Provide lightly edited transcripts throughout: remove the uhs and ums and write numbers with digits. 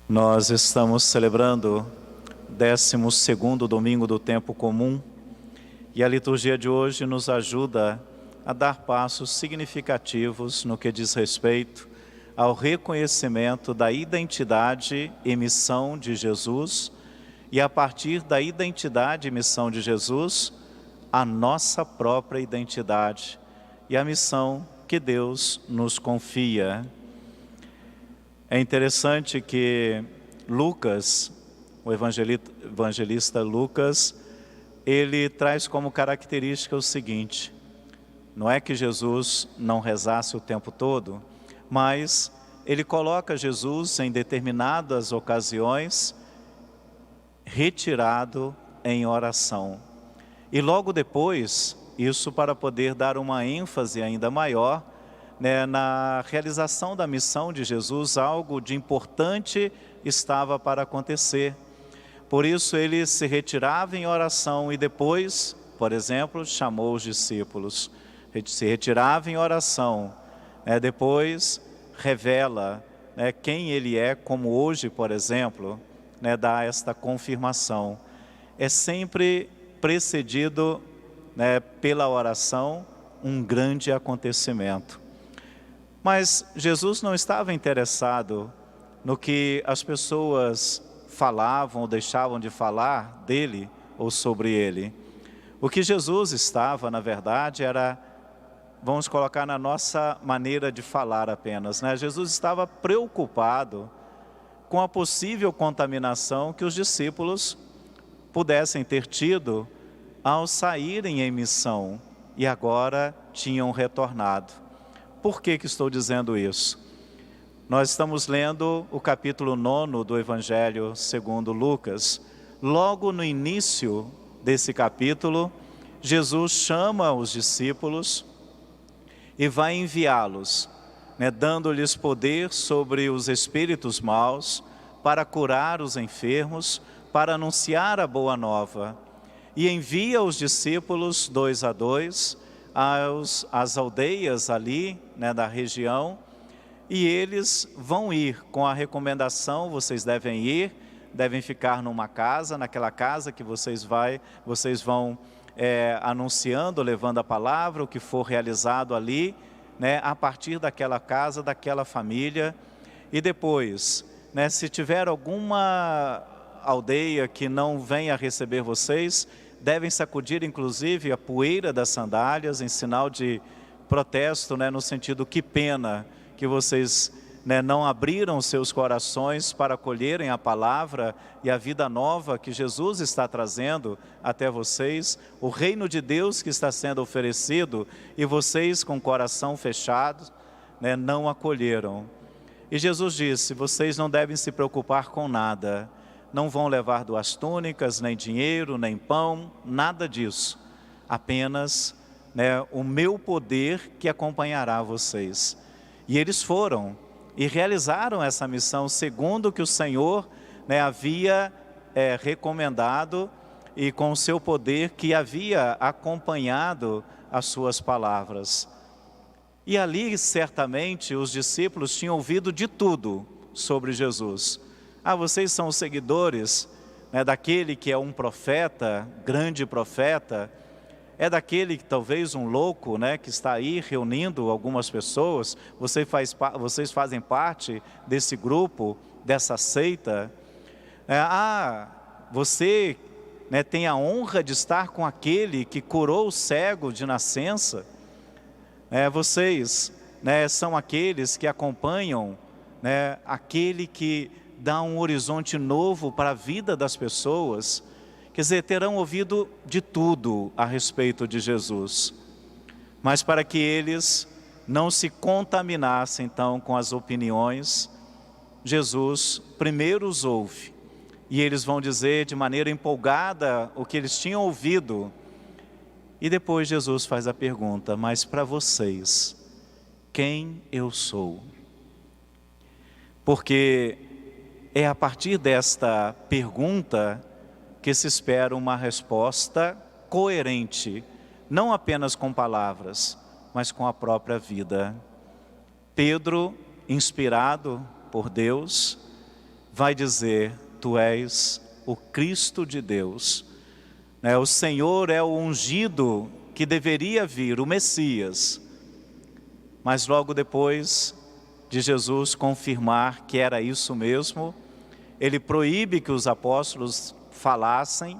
Nós estamos celebrando o 12º domingo do tempo comum e a liturgia de hoje nos ajuda a dar passos significativos no que diz respeito ao reconhecimento da identidade e missão de Jesus e, a partir da identidade e missão de Jesus, a nossa própria identidade e a missão que Deus nos confia. É interessante que Lucas, o evangelista Lucas, ele traz como característica o seguinte: não é que Jesus não rezasse o tempo todo, mas ele coloca Jesus em determinadas ocasiões retirado em oração. E logo depois, isso para poder dar uma ênfase ainda maior, na realização da missão de Jesus, algo de importante estava para acontecer. Por isso ele se retirava em oração e depois, por exemplo, chamou os discípulos. Se retirava em oração, depois revela quem ele é, como hoje, por exemplo, dá esta confirmação. É sempre precedido pela oração um grande acontecimento. Mas Jesus não estava interessado no que as pessoas falavam ou deixavam de falar dele ou sobre ele. O que Jesus estava, na verdade, era, vamos colocar na nossa maneira de falar apenas, Jesus estava preocupado com a possível contaminação que os discípulos pudessem ter tido ao saírem em missão e agora tinham retornado. Por que estou dizendo isso? Nós estamos lendo o capítulo 9 do Evangelho segundo Lucas. Logo no início desse capítulo, Jesus chama os discípulos e vai enviá-los, dando-lhes poder sobre os espíritos maus, para curar os enfermos, para anunciar a boa nova. E envia os discípulos 2 a 2, às aldeias ali, da região, e eles vão ir com a recomendação: vocês devem ir, devem ficar numa casa, naquela casa que vocês vão anunciando, levando a palavra, o que for realizado ali, a partir daquela casa, daquela família. E depois, se tiver alguma aldeia que não venha receber vocês, devem sacudir inclusive a poeira das sandálias em sinal de protesto, no sentido: que pena que vocês não abriram seus corações para acolherem a palavra e a vida nova que Jesus está trazendo até vocês, o reino de Deus que está sendo oferecido, e vocês com o coração fechado não acolheram. E Jesus disse: vocês não devem se preocupar com nada. Não vão levar 2 túnicas, nem dinheiro, nem pão, nada disso. Apenas o meu poder que acompanhará vocês. E eles foram e realizaram essa missão segundo o que o Senhor havia recomendado, e com o seu poder que havia acompanhado as suas palavras. E ali certamente os discípulos tinham ouvido de tudo sobre Jesus. Vocês são os seguidores daquele que é um profeta, grande profeta, é daquele que talvez um louco que está aí reunindo algumas pessoas, vocês fazem parte desse grupo, dessa seita. Você tem a honra de estar com aquele que curou o cego de nascença. Vocês são aqueles que acompanham aquele que dá um horizonte novo para a vida das pessoas. Quer dizer, terão ouvido de tudo a respeito de Jesus. Mas para que eles não se contaminassem então com as opiniões, Jesus primeiro os ouve. E eles vão dizer de maneira empolgada o que eles tinham ouvido. E depois Jesus faz a pergunta: mas para vocês, quem eu sou? Porque é a partir desta pergunta que se espera uma resposta coerente, não apenas com palavras, mas com a própria vida. Pedro, inspirado por Deus, vai dizer: tu és o Cristo de Deus. O Senhor é o ungido que deveria vir, o Messias. Mas logo depois de Jesus confirmar que era isso mesmo, ele proíbe que os apóstolos falassem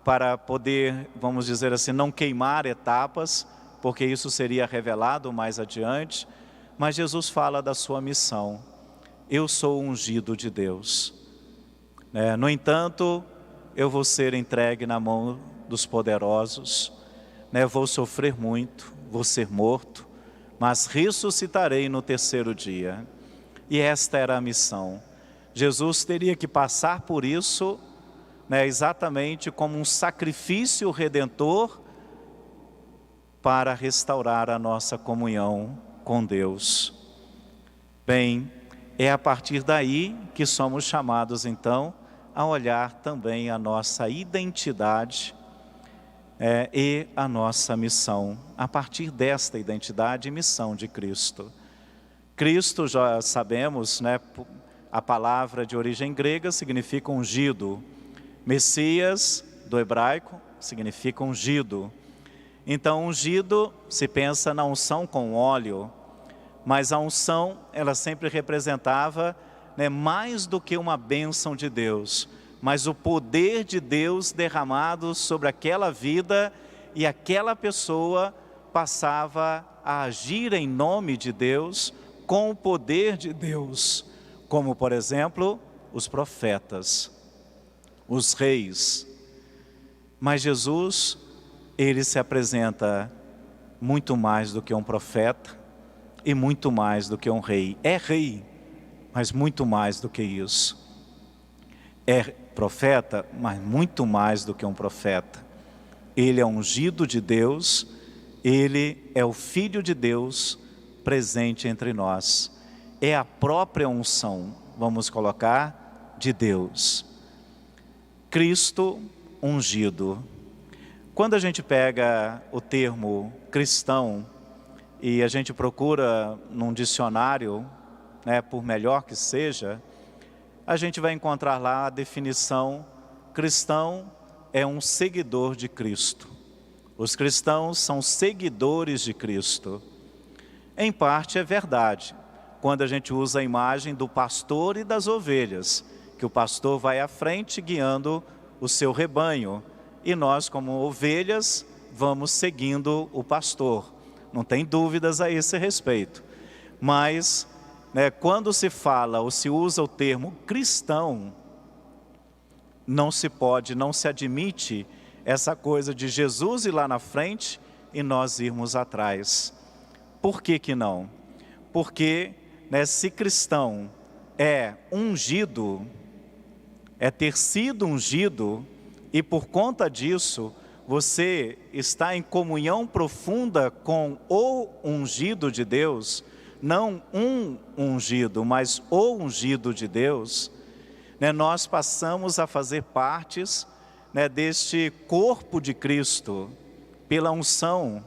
para poder, vamos dizer assim, não queimar etapas, porque isso seria revelado mais adiante. Mas Jesus fala da sua missão: eu sou o ungido de Deus. No entanto, eu vou ser entregue na mão dos poderosos, vou sofrer muito, vou ser morto, mas ressuscitarei no terceiro dia. E esta era a missão. Jesus teria que passar por isso, exatamente como um sacrifício redentor para restaurar a nossa comunhão com Deus. Bem, é a partir daí que somos chamados então a olhar também a nossa identidade e a nossa missão, a partir desta identidade e missão de Cristo. Cristo, já sabemos, a palavra de origem grega significa ungido. Messias, do hebraico, significa ungido. Então, ungido se pensa na unção com óleo, mas a unção, ela sempre representava mais do que uma bênção de Deus, mas o poder de Deus derramado sobre aquela vida, e aquela pessoa passava a agir em nome de Deus, com o poder de Deus, como por exemplo, os profetas, os reis. Mas Jesus, ele se apresenta muito mais do que um profeta e muito mais do que um rei. É rei, mas muito mais do que isso. É profeta, mas muito mais do que um profeta. Ele é ungido de Deus, ele é o Filho de Deus presente entre nós. É a própria unção, vamos colocar, de Deus. Cristo ungido. Quando a gente pega o termo cristão e a gente procura num dicionário, por melhor que seja, a gente vai encontrar lá a definição: cristão é um seguidor de Cristo. Os cristãos são seguidores de Cristo. Em parte é verdade, quando a gente usa a imagem do pastor e das ovelhas, que o pastor vai à frente guiando o seu rebanho, e nós, como ovelhas, vamos seguindo o pastor. Não tem dúvidas a esse respeito. Mas, quando se fala ou se usa o termo cristão, não se pode, não se admite essa coisa de Jesus ir lá na frente e nós irmos atrás. Por que que não? Porque se cristão é ungido, é ter sido ungido, e por conta disso você está em comunhão profunda com o ungido de Deus, não um ungido, mas o ungido de Deus, nós passamos a fazer partes deste corpo de Cristo, pela unção,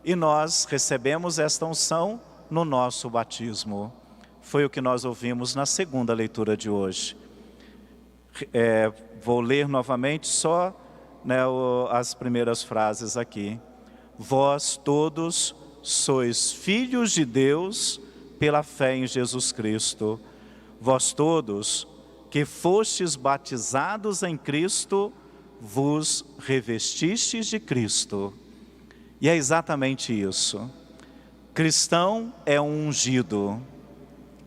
e nós recebemos esta unção no nosso batismo. Foi o que nós ouvimos na segunda leitura de hoje. Vou ler novamente só as primeiras frases aqui. Vós todos sois filhos de Deus pela fé em Jesus Cristo. Vós todos que fostes batizados em Cristo, vos revestistes de Cristo. E é exatamente isso. Cristão é um ungido,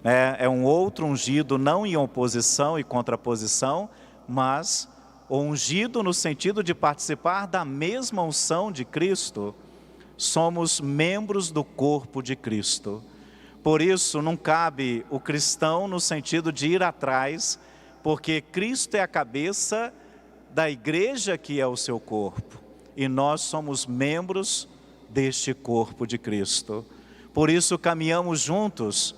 é um outro ungido, não em oposição e contraposição, mas o ungido no sentido de participar da mesma unção de Cristo. Somos membros do corpo de Cristo. Por isso não cabe o cristão no sentido de ir atrás, porque Cristo é a cabeça da igreja que é o seu corpo, e nós somos membros deste corpo de Cristo. Por isso caminhamos juntos,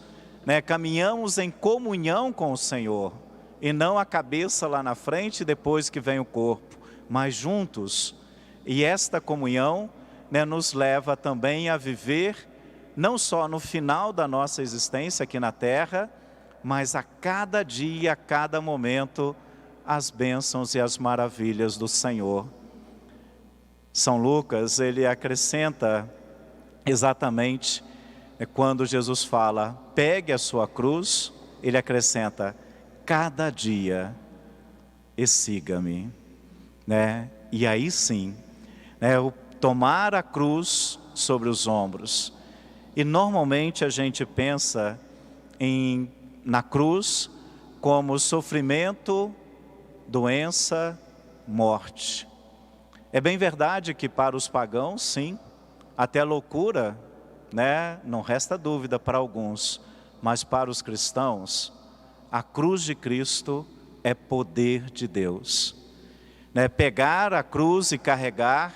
caminhamos em comunhão com o Senhor, e não a cabeça lá na frente depois que vem o corpo, mas juntos. E esta comunhão nos leva também a viver, não só no final da nossa existência aqui na terra, mas a cada dia, a cada momento, as bênçãos e as maravilhas do Senhor. São Lucas, ele acrescenta exatamente quando Jesus fala, pegue a sua cruz, ele acrescenta, cada dia e siga-me, né? E aí sim, né, o tomar a cruz sobre os ombros. E normalmente a gente pensa na cruz como sofrimento, doença, morte. É bem verdade que para os pagãos, sim, até loucura, né, não resta dúvida para alguns, mas para os cristãos, a cruz de Cristo é poder de Deus. Né, pegar a cruz e carregar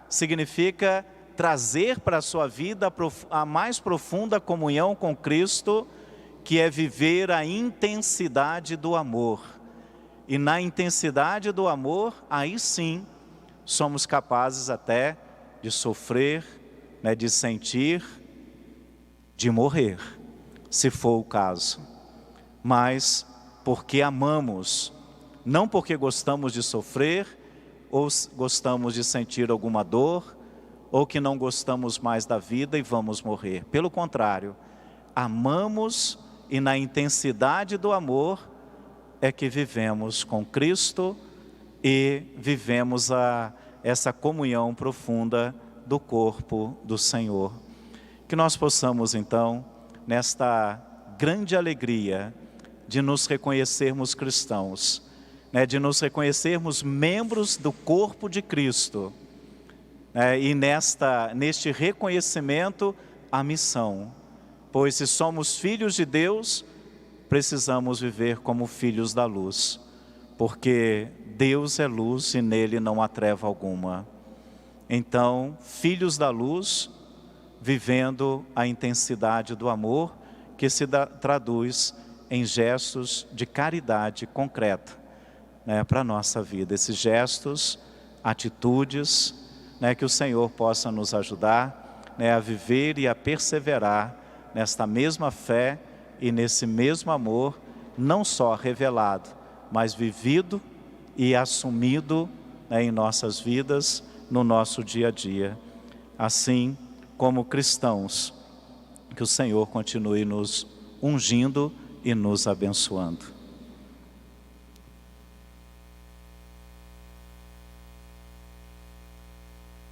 significa trazer para a sua vida a mais profunda comunhão com Cristo, que é viver a intensidade do amor. E na intensidade do amor, aí sim, somos capazes até de sofrer, né, de sentir, de morrer, se for o caso. Mas porque amamos, não porque gostamos de sofrer, ou gostamos de sentir alguma dor, ou que não gostamos mais da vida e vamos morrer. Pelo contrário, amamos e na intensidade do amor é que vivemos com Cristo e vivemos essa comunhão profunda do corpo do Senhor. Que nós possamos então, nesta grande alegria de nos reconhecermos cristãos, né, de nos reconhecermos membros do corpo de Cristo, e neste reconhecimento a missão, pois se somos filhos de Deus, precisamos viver como filhos da luz, porque Deus é luz e nele não há treva alguma. Então, filhos da luz, vivendo a intensidade do amor, que se traduz em gestos de caridade concreta, né, para a nossa vida. Esses gestos, atitudes, né, que o Senhor possa nos ajudar, né, a viver e a perseverar nesta mesma fé e nesse mesmo amor, não só revelado, mas vivido e assumido, né, em nossas vidas, no nosso dia a dia. Assim como cristãos, que o Senhor continue nos ungindo e nos abençoando.